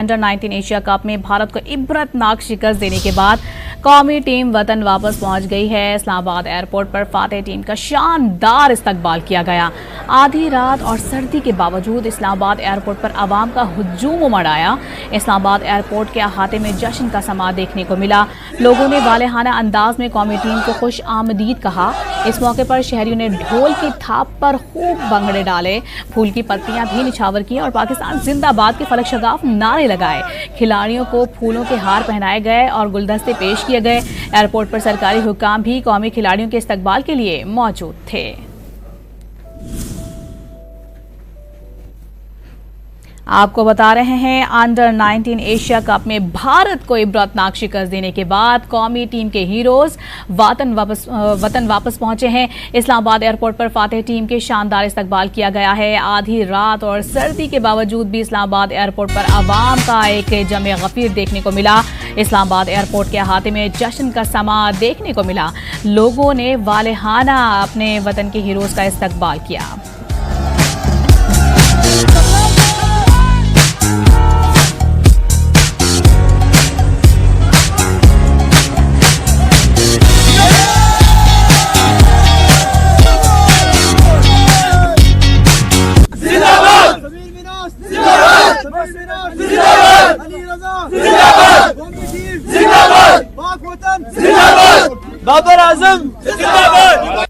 Under-19 Asia cup में भारत को इबरतनाक शिकस्त देने के बाद कौमी टीम वतन वापस पहुंच गई है। इस्लामाबाद एयरपोर्ट पर फातेह टीम का शानदार इस्तकबाल किया गया। आधी रात और सर्दी के बावजूद इस्लामाबाद एयरपोर्ट पर आवाम का हुजूम उमड़ आया। इस्लामाबाद एयरपोर्ट के अहाते में जश्न का समा देखने को मिला। लोगों ने वालेहाना अंदाज में कौमी टीम को खुश आमदीद कहा। इस मौके पर शहरियों ने ढोल की थाप पर खूब भंगड़े डाले, फूल की पत्तियां भी निछावर की और पाकिस्तान जिंदाबाद के फलक शगाफ नारे लगाए। खिलाड़ियों को फूलों के हार पहनाए गए और गुलदस्ते पेश किए गए। एयरपोर्ट पर सरकारी हुक्काम भी कौमी खिलाड़ियों के इस्तकबाल के लिए मौजूद थे। आपको बता रहे हैं, अंडर-19 एशिया कप में भारत को इबरतनाक शिकस्त देने के बाद कौमी टीम के हीरोज वतन वापस पहुंचे हैं। इस्लामाबाद एयरपोर्ट पर फातेह टीम के शानदार इस्तकबाल किया गया है। आधी रात और सर्दी के बावजूद भी इस्लामाबाद एयरपोर्ट पर आवाम का एक जमे गफीर देखने को मिला। इस्लामाबाद एयरपोर्ट के अहाते में जश्न का समा देखने को मिला। लोगों ने वालेहाना अपने वतन के हीरोज का इस्तकबाल किया। बाबर आजम जिंदाबाद।